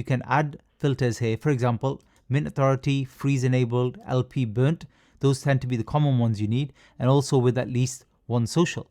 can add filters here. For example, mint authority, freeze enabled, LP burnt. Those tend to be the common ones you need, and also with at least one social.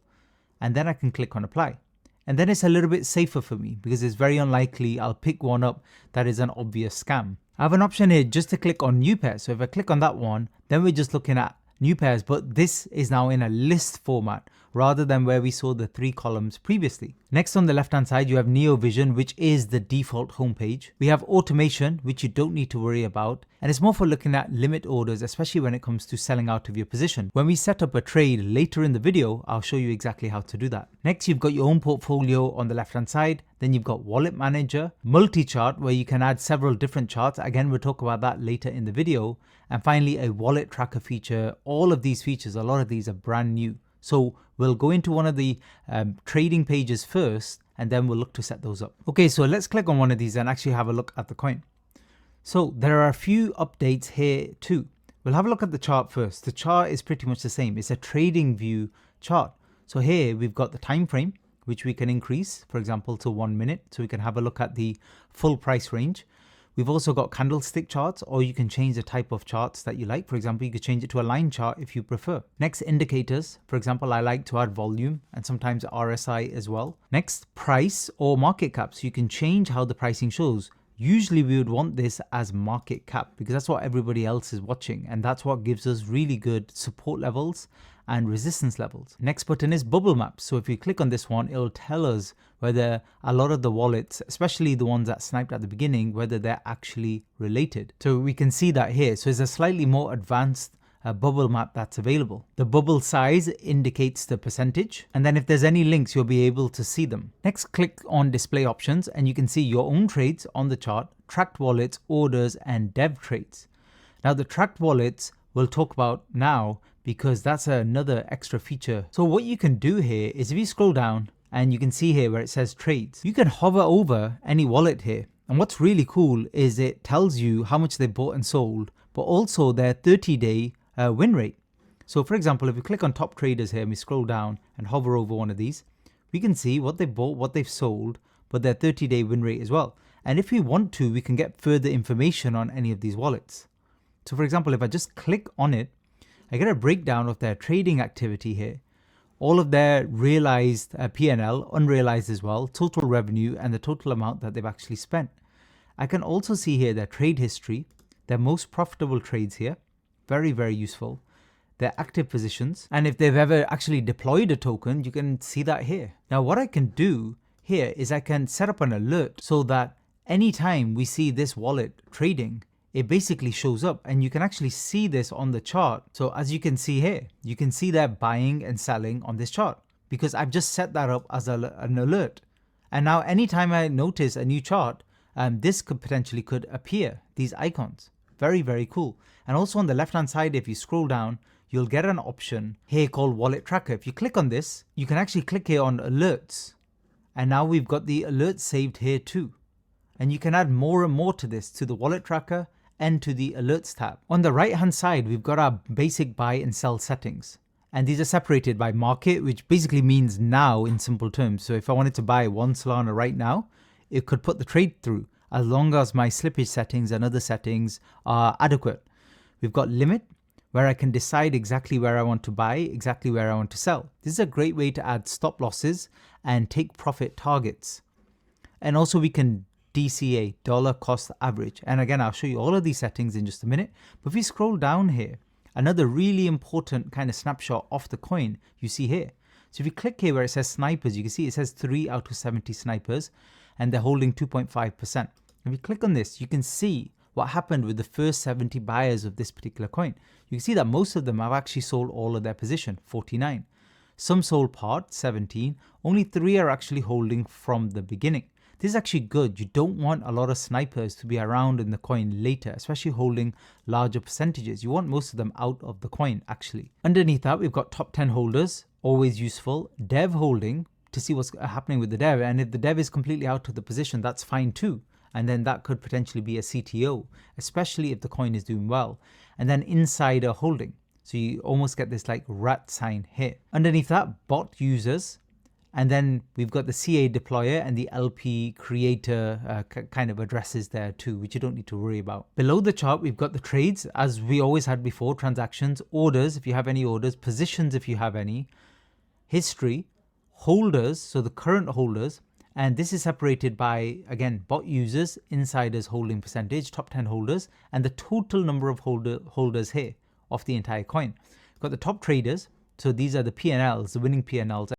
And then I can click on apply. And then it's a little bit safer for me because it's very unlikely I'll pick one up that is an obvious scam. I have an option here just to click on new pairs. So if I click on that one, then we're just looking at new pairs, but this is now in a list format rather than where we saw the 3 columns previously. Next, on the left hand side, you have Neo Vision, which is the default homepage. We have automation, which you don't need to worry about. And it's more for looking at limit orders, especially when it comes to selling out of your position. When we set up a trade later in the video, I'll show you exactly how to do that. Next, you've got your own portfolio on the left hand side. Then you've got Wallet Manager, multi-chart, where you can add several different charts. Again, we'll talk about that later in the video. And finally, a wallet tracker feature. All of these features, a lot of these are brand new. So we'll go into one of the trading pages first, and then we'll look to set those up. Okay, so let's click on one of these and actually have a look at the coin. So there are a few updates here too. We'll have a look at the chart first. The chart is pretty much the same. It's a trading view chart. So here we've got the time frame, which we can increase, for example, to 1 minute. So we can have a look at the full price range. We've also got candlestick charts, or you can change the type of charts that you like. For example, you could change it to a line chart if you prefer. Next, indicators. For example, I like to add volume and sometimes RSI as well. Next, price or market cap. So you can change how the pricing shows. Usually we would want this as market cap because that's what everybody else is watching, and that's what gives us really good support levels and resistance levels. Next button is bubble map. So if you click on this one, it'll tell us whether a lot of the wallets, especially the ones that sniped at the beginning, whether they're actually related. So we can see that here. So it's a slightly more advanced bubble map that's available. The bubble size indicates the percentage, and then if there's any links, you'll be able to see them. Next, click on display options and you can see your own trades on the chart, tracked wallets, orders, and dev trades. Now the tracked wallets we'll talk about now because that's another extra feature. So what you can do here is if you scroll down and you can see here where it says trades, you can hover over any wallet here. And what's really cool is it tells you how much they bought and sold, but also their 30-day win rate. So for example, if we click on top traders here and we scroll down and hover over one of these, we can see what they bought, what they've sold, but their 30-day win rate as well. And if we want to, we can get further information on any of these wallets. So for example, if I just click on it, I get a breakdown of their trading activity here, all of their realized P&L, unrealized as well, total revenue, and the total amount that they've actually spent. I can also see here their trade history, their most profitable trades here, very, very useful, their active positions, and if they've ever actually deployed a token, you can see that here. Now what I can do here is I can set up an alert so that anytime we see this wallet trading, it basically shows up, and you can actually see this on the chart. So as you can see here, you can see they're buying and selling on this chart because I've just set that up as an alert. And now anytime I notice a new chart, this potentially could appear, these icons. Very, very cool. And also on the left hand side, if you scroll down, you'll get an option here called wallet tracker. If you click on this, you can actually click here on alerts. And now we've got the alerts saved here too. And you can add more and more to this, to the wallet tracker and to the alerts tab. On the right hand side, we've got our basic buy and sell settings. And these are separated by market, which basically means now in simple terms. So if I wanted to buy one Solana right now, it could put the trade through as long as my slippage settings and other settings are adequate. We've got limit, where I can decide exactly where I want to buy, exactly where I want to sell. This is a great way to add stop losses and take profit targets. And also we can DCA, dollar cost average. And again, I'll show you all of these settings in just a minute. But if we scroll down here, another really important kind of snapshot of the coin you see here. So if you click here where it says snipers, you can see it says 3 out of 70 snipers, and they're holding 2.5%. If you click on this, you can see what happened with the first 70 buyers of this particular coin. You can see that most of them have actually sold all of their position, 49. Some sold part, 17. Only 3 are actually holding from the beginning. This is actually good. You don't want a lot of snipers to be around in the coin later, especially holding larger percentages. You want most of them out of the coin actually. Underneath that, we've got top 10 holders, always useful. Dev holding to see what's happening with the dev. And if the dev is completely out of the position, that's fine too. And then that could potentially be a CTO, especially if the coin is doing well. And then insider holding. So you almost get this like rat sign here. Underneath that, bot users. And then we've got the CA deployer and the LP creator kind of addresses there too, which you don't need to worry about. Below the chart, we've got the trades, as we always had before, transactions, orders, if you have any orders, positions, if you have any, history, holders, so the current holders, and this is separated by, again, bot users, insiders holding percentage, top 10 holders, and the total number of holders here of the entire coin. We've got the top traders, so these are the P&Ls, the winning P&Ls,